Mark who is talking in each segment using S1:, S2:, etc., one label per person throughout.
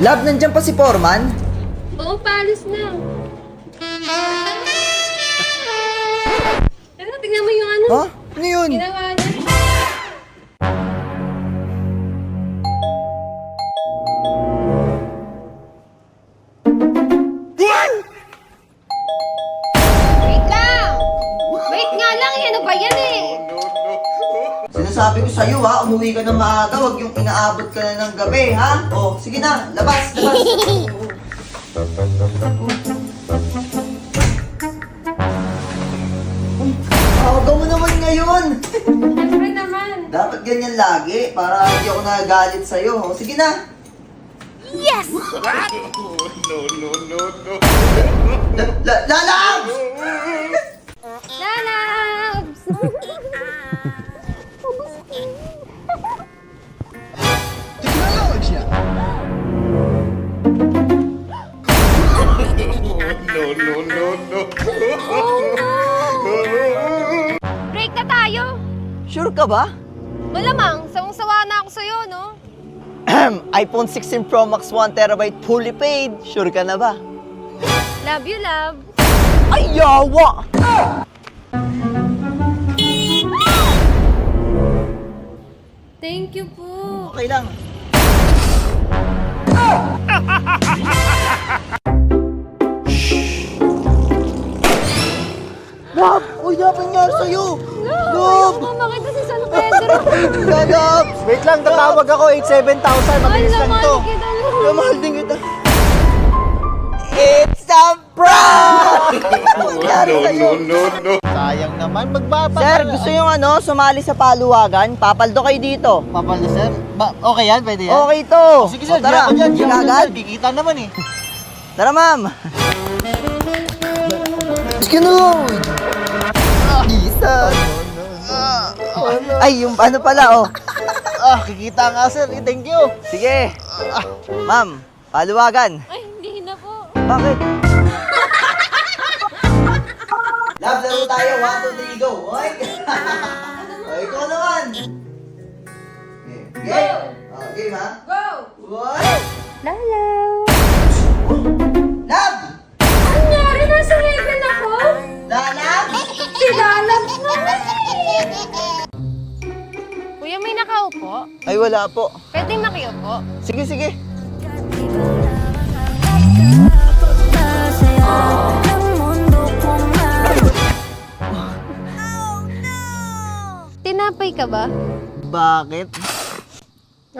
S1: Love, nandyan pa si Foreman?
S2: Oo, paalis na. Ano, tingnan mo yung ano.
S1: Ha? Ano yun?
S2: Ginawa niya. Wait lang! Wait nga lang, ano ba yan eh?
S1: Sinasabi ko sa'yo ha, umuwi ka ng maaga, huwag yung inaabot ka na ng gabi ha. O, sige na, labas, labas. Aga mo naman ngayon.
S2: Siyempre naman.
S1: Dapat ganyan lagi, para hindi ako nagagalit sa'yo. O, sige na.
S2: Yes!
S1: Lalabs!
S2: Lalabs! Break na tayo!
S1: Sure ka ba?
S2: Malamang, sawang-sawa na ako sa'yo, no?
S1: iPhone 16 Pro Max 1TB fully paid. Sure ka na ba?
S2: Love you, love.
S1: Ay, yawa!
S2: Thank you po.
S1: Okay lang. Love! Uy, dapat nangyari sa'yo!
S2: Ayaw ko makita si San Pedro.
S1: Love!
S3: Wait lang, tatawag ako, 87,000, mabilis lang to.
S2: Kita
S1: Kaya mahal din kita. It's a prank! Nangyari sa'yo.
S3: Sayang naman, magbabaka.
S1: Sir, gusto yung sumali sa paluwagan? Papaldo kayo dito.
S3: Papal na, sir? Okay yan, pwede yan?
S1: Okay to.
S3: Sige, sir,
S1: O, tara,
S3: di ako dyan, di ako dyan,
S1: agad.
S3: sir. Kikita naman eh.
S1: Tara, ma'am. Sige na. Jesus. Ay, yung ano pala, oh.
S3: Kikita nga, sir. Thank you.
S1: Sige. Ma'am, paluwagan.
S2: Ay, hindi na po.
S1: Bakit? Love, laro tayo. 1, 2, 3, go. Okay? Okay, ikaw naman. Game. Game, ha?
S2: Go!
S1: One.
S2: Lala.
S1: Love!
S2: Ano nangyari? Nasa heaven ako?
S1: Lalab!
S2: Si Lalab na. Kuya, may nakaupo?
S1: Ay, wala po.
S2: Pwede makiupo?
S1: Sige, sige.
S2: Tinapay ka ba?
S1: Bakit?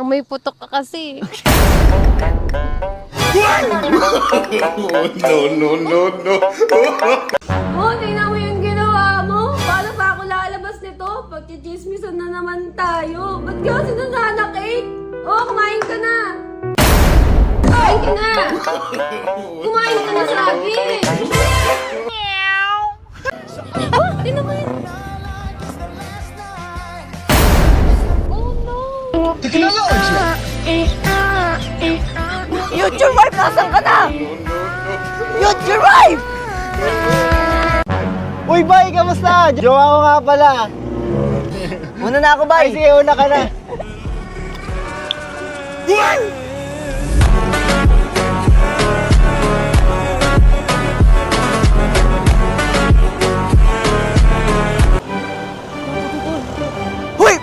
S2: May putok ka kasi. Oh, tingnan mo yung ginawa mo. Paano pa ako lalabas nito? Pagchichismisan na naman tayo. Ba't ka kasi nananakit? Oh, kumain ka na. Kumain ka na. Kumain ka na, sabi. Oh, tingnan mo yun. Oh, no.
S1: Future wife, nasan ka na? Future wife!
S3: Uy, bye, kamusta? Jowa ko nga pala.
S1: Una na ako,
S3: Ay,
S1: bye.
S3: sige, una ka na.
S1: Hoy!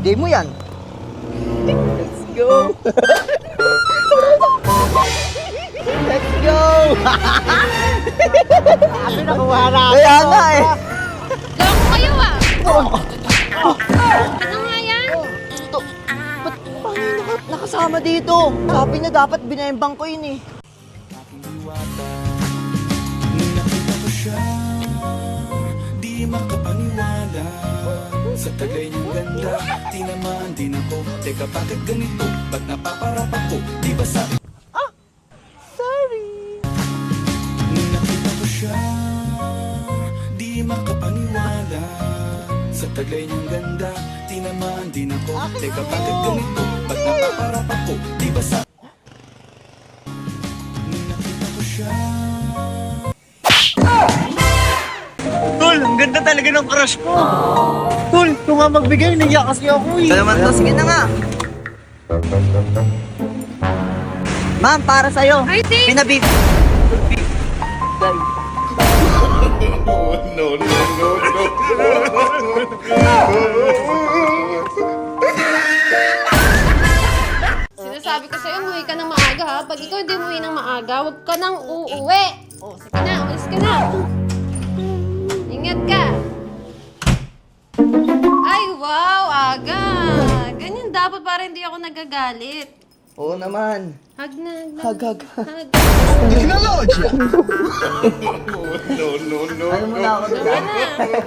S1: Bigay mo yan. Let's go! Let's go!
S3: Sabi na, kuha na ako.
S1: Kaya nga eh.
S2: Loko kayo ah. Ano nga yan?
S1: Ba't paano nakasama dito? Sabi na dapat binembang ko yun eh.
S4: Nakita ko siya, di makapaniwala. Sa tagay niyang ganda, tinamaan din ako. Teka, bakit ganito? Ba't napaparap ako? Di ba sabi?
S1: Sorry.
S4: Nakita ko siya, di makapaniwala. Sa tagay niyang ganda, tinamaan din ako. Teka, bakit ganito? Ba't napaparap ako? Di ba sabi? Nakita ko siya.
S3: Tol, ang ganda talaga ng crush ko. Tol, kung nga magbigay, naiyak kasi ako eh.
S1: Ito naman to, sige na nga. Ma'am, para sa'yo.
S2: Ay, thank-
S1: Pinabib.
S2: Sinasabi ko sa'yo, umuwi ka ng maaga ha. Pag ikaw hindi umuwi ng maaga, huwag ka nang uuwi. O, sige na, umalis ka na. Ingat ka. Ay, wow, aga. Ganyan dapat para hindi ako nagagalit.
S1: Oo naman.
S2: Hug na,
S1: Hug, hug.
S2: hug.
S1: Ano mo na ako doon?
S2: Tara na.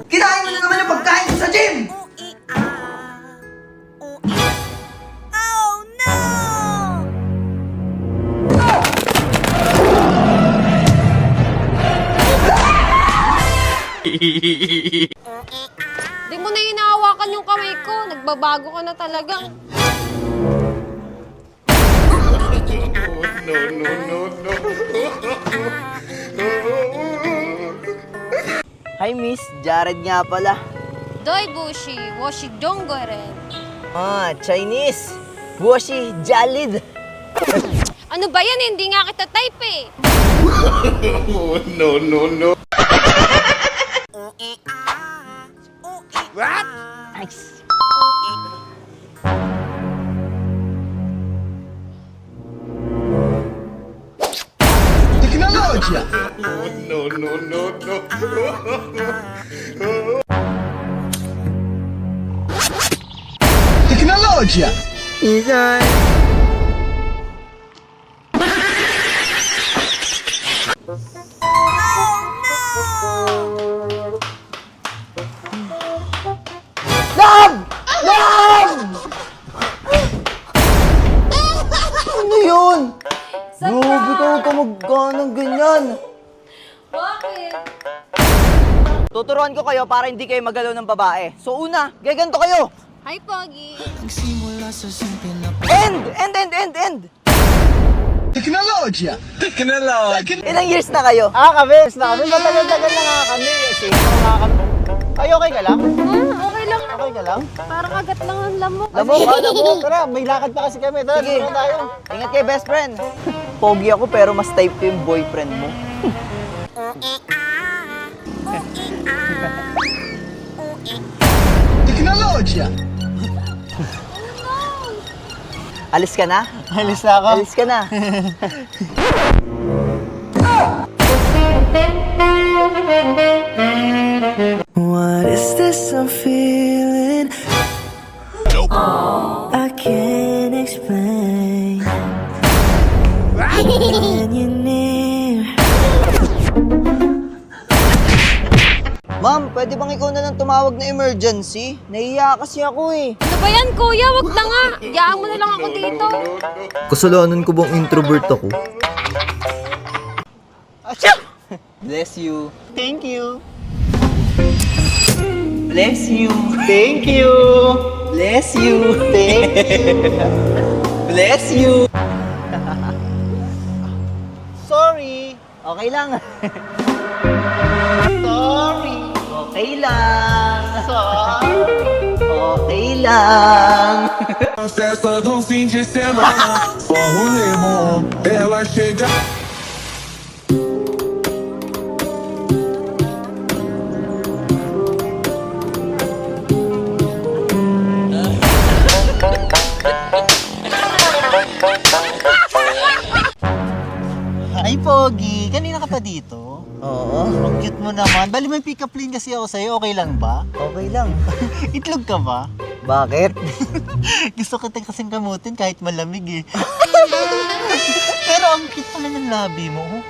S1: Kinain mo na naman yung pagkain ko sa gym!
S2: Di mo na hinahawakan yung kamay ko. Nagbabago ka na talaga.
S1: Hi Miss, Jared nga pala.
S2: Doy Bushi, Washi Donggoren.
S1: Ah, Chinese. Washi Jalid.
S2: Ano ba yan? Hindi nga kita type eh.
S1: Nice. Lab! Lab! Ano yun?
S2: Saan
S1: Grabe ka, huwag ka magganang ganyan.
S2: Bakit?
S1: Tuturuan ko kayo para hindi kayo magalaw ng babae. So una, gaganto kayo.
S2: Hi, Pogi.
S1: End! Ilang years na kayo?
S3: Kami na kami. Matagal-tagal na nga kami. Kasi nga kami. Ay, okay ka lang?
S2: Okay lang.
S3: Okay ka lang?
S2: Parang agat lang ang lamok.
S3: Lamok. Tara, may lakad pa kasi kami. Tara,
S1: Sige.
S3: dito na tayo.
S1: Ingat kayo, best friend. Pogi ako pero mas type ko yung boyfriend mo. Alis ka na?
S3: Alis na ako.
S1: Alis ka na.
S5: What is this I'm feeling? I can't explain. When you're near.
S1: Ma'am, pwede bang ikaw na lang tumawag na emergency? Nahiya kasi ako eh.
S2: Ano ba yan, kuya? Wag na nga. Iyaan mo na lang ako dito.
S1: Kasalanan ko bang introvert ako? Bless you.
S3: Thank you.
S1: Bless you.
S3: Thank you.
S1: Bless you.
S3: Thank you.
S1: Bless you.
S3: Sorry.
S1: Okay lang.
S3: Sorry.
S1: Okay lang.
S3: Sorry.
S1: Okay lang.
S6: A festa do fim de semana, só rolê bom, ela chega.
S3: Ay, Pogi. Kanina ka pa dito?
S1: Oo.
S3: Ang cute mo naman. Bali may pick-up line kasi ako sa'yo. Okay lang ba?
S1: Okay lang.
S3: Itlog ka ba?
S1: Bakit?
S3: Gusto kita kasing kamutin kahit malamig eh. Pero ang cute pala ng labi mo. Oh.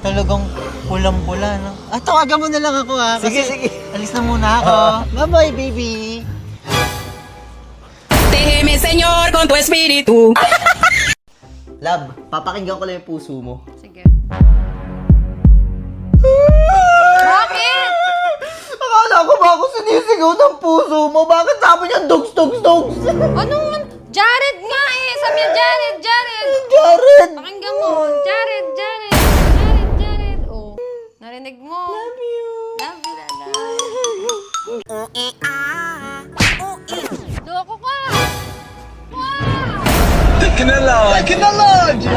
S3: Talagang pulang-pula, no? Ah, tawagan mo na lang ako ha.
S1: Sige,
S3: Kasi
S1: sige.
S3: alis na muna ako. Bye-bye, baby.
S7: Déjeme, Señor, con tu espíritu.
S1: Lab, papakinggan ko lang yung puso mo.
S2: Sige. Bakit?
S1: Akala ko ba ako sinisigaw ng puso mo? Bakit sabi niya dogs?
S2: Anong Jared nga eh. Sabi niya Jared.
S1: Jared!
S2: Pakinggan mo. Jared. Oh, narinig mo. Love you. Love you, love.
S6: Like in the lodge.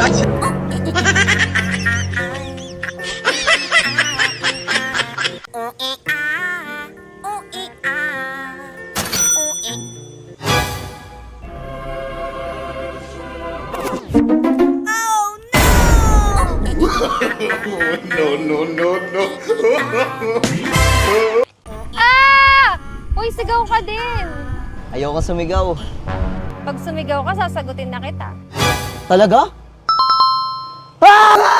S2: Ah! Uy, sigaw ka din.
S1: Ayoko sumigaw.
S2: Pag sumigaw ka, sasagutin na kita.
S1: Talaga? Ah!